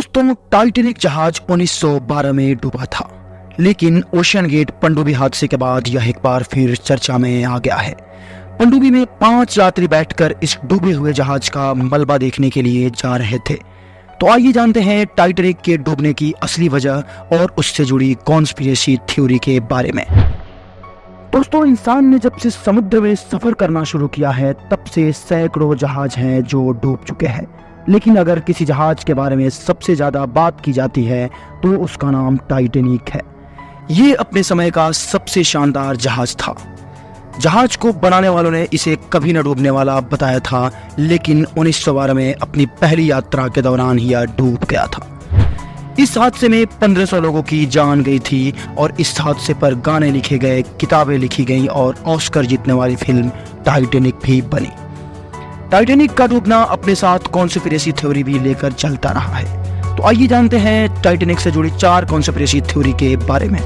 दोस्तों, टाइटैनिक जहाज 1912 में डूबा था, लेकिन ओशन गेट पनडुब्बी हादसे के बाद यह एक बार फिर चर्चा में आ गया है। पनडुब्बी में 5 यात्री बैठकर इस डूबे हुए जहाज का मलबा देखने के लिए जा रहे थे। तो आइए जानते हैं टाइटैनिक के डूबने की असली वजह और उससे जुड़ी कॉन्स्पिरेसी थ्योरी के बारे में। दोस्तों, इंसान ने जब से समुद्र में सफर करना शुरू किया है, तब से सैकड़ों जहाज हैं जो डूब चुके हैं। लेकिन अगर किसी जहाज के बारे में सबसे ज्यादा बात की जाती है तो उसका नाम टाइटैनिक है। ये अपने समय का सबसे शानदार जहाज था। जहाज को बनाने वालों ने इसे कभी न डूबने वाला बताया था, लेकिन 1912 में अपनी पहली यात्रा के दौरान ही यह डूब गया था। इस हादसे में 1500 लोगों की जान गई थी और इस हादसे पर गाने लिखे गए, किताबें लिखी गई और ऑस्कर जीतने वाली फिल्म टाइटैनिक भी बनी। टाइटैनिक का डूबना अपने साथ कॉन्स्पिरेसी थ्योरी भी लेकर चलता रहा है। तो आइए जानते हैं टाइटैनिक से जुड़ी 4 कॉन्स्पिरेसी थ्योरी के बारे में।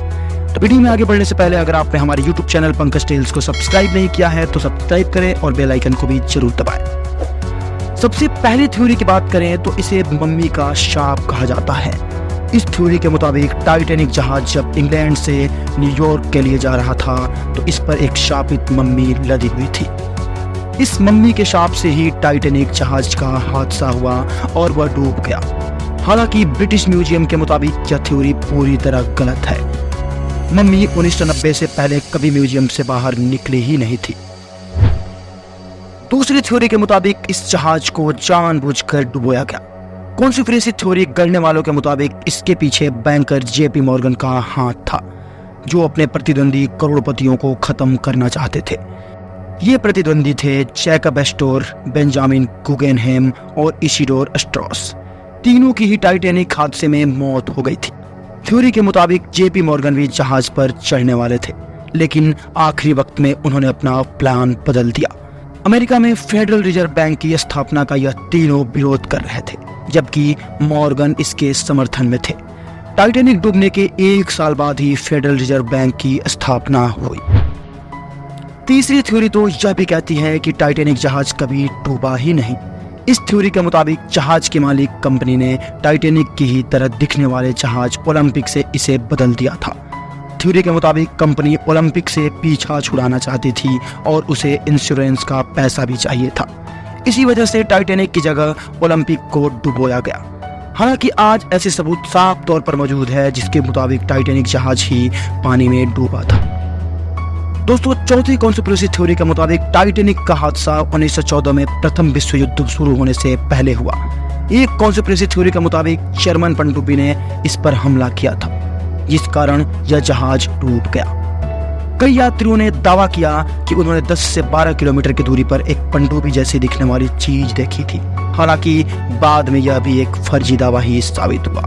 तो वीडियो में आगे बढ़ने से पहले अगर आपने हमारे YouTube चैनल पंकज टेल्स को सब्सक्राइब नहीं किया है तो सब्सक्राइब करें और बेल आइकन को भी जरूर दबाएं। सबसे पहली थ्योरी की बात करें तो इसे मम्मी का शाप कहा जाता है। इस थ्योरी के मुताबिक टाइटैनिक जहाज जब इंग्लैंड से न्यूयॉर्क के लिए जा रहा था तो इस पर एक शापित मम्मी लदी हुई थी। इस मम्मी के शाप से ही टाइटैनिक जहाज का हादसा हुआ और वह डूब गया। हालांकि ब्रिटिश म्यूजियम के मुताबिक यह थ्योरी पूरी तरह गलत है। मम्मी 1990 से पहले कभी म्यूजियम से बाहर निकली ही नहीं थी। दूसरी थ्योरी के मुताबिक इस जहाज को जानबूझकर डुबोया गया। कॉन्स्पिरेसी थ्योरी गढ़ने वालों के मुताबिक इसके पीछे बैंकर जेपी मॉर्गन का हाथ था, जो अपने प्रतिद्वंदी करोड़पतियों को खत्म करना चाहते थे। ये प्रतिद्वंदी थे जैकब एस्टोर, बेंजामिन गुगेनहेम और इसिडोर स्ट्रॉस। तीनों की ही टाइटैनिक हादसे में मौत हो गई थी। थ्योरी के मुताबिक जेपी मॉर्गन भी जहाज पर चढ़ने वाले थे, लेकिन आखिरी वक्त में उन्होंने अपना प्लान बदल दिया। अमेरिका में फेडरल रिजर्व बैंक की स्थापना का यह तीनों विरोध कर रहे थे, जबकि मॉर्गन इसके समर्थन में थे। टाइटैनिक डूबने के 1 साल बाद ही फेडरल रिजर्व बैंक की स्थापना हुई। तीसरी थ्योरी तो यह भी कहती है कि टाइटैनिक जहाज कभी डूबा ही नहीं। इस थ्योरी के मुताबिक जहाज के मालिक कंपनी ने टाइटैनिक की ही तरह दिखने वाले जहाज ओलंपिक से इसे बदल दिया था। थ्योरी के मुताबिक कंपनी ओलंपिक से पीछा छुड़ाना चाहती थी और उसे इंश्योरेंस का पैसा भी चाहिए था। इसी वजह से टाइटैनिक की जगह ओलंपिक को डुबोया गया। हालांकि आज ऐसे सबूत साफ तौर पर मौजूद है जिसके मुताबिक टाइटैनिक जहाज ही पानी में डूबा था। दोस्तों, चौथी कॉन्स्पिरेसी थ्योरी के मुताबिक टाइटैनिक का हादसा 1914 में प्रथम विश्व युद्ध शुरू होने से पहले हुआ। एक कॉन्स्पिरेसी थ्योरी के मुताबिक जर्मन पनडुब्बी ने इस पर हमला किया था, जिस कारण यह जहाज डूब गया। कई यात्रियों ने दावा किया कि उन्होंने 10 से 12 किलोमीटर की दूरी पर एक पनडुब्बी जैसी दिखने वाली चीज देखी थी। हालांकि बाद में यह भी एक फर्जी दावा ही साबित हुआ।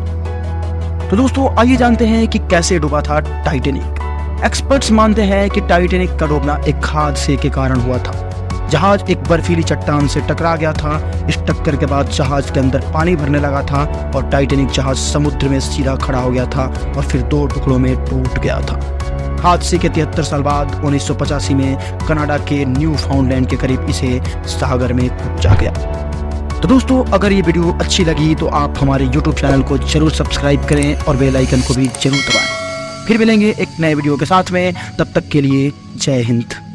तो दोस्तों, आइए जानते हैं कि कैसे डूबा था टाइटैनिक। एक्सपर्ट्स मानते हैं कि टाइटैनिक का डूबना एक हादसे के कारण हुआ था। जहाज एक बर्फीली चट्टान से टकरा गया था। इस टक्कर के बाद जहाज के अंदर पानी भरने लगा था और टाइटैनिक जहाज समुद्र में सीधा खड़ा हो गया था और फिर 2 टुकड़ों में टूट गया था। हादसे के 73 साल बाद 1985 में कनाडा के न्यू फाउंडलैंड के करीब इसे सागर में कूदा गया। तो दोस्तों, अगर ये वीडियो अच्छी लगी तो आप हमारे YouTube चैनल को जरूर सब्सक्राइब करें और बेल आइकन को भी जरूर दबाएं। फिर मिलेंगे एक नए वीडियो के साथ में, तब तक के लिए जय हिंद।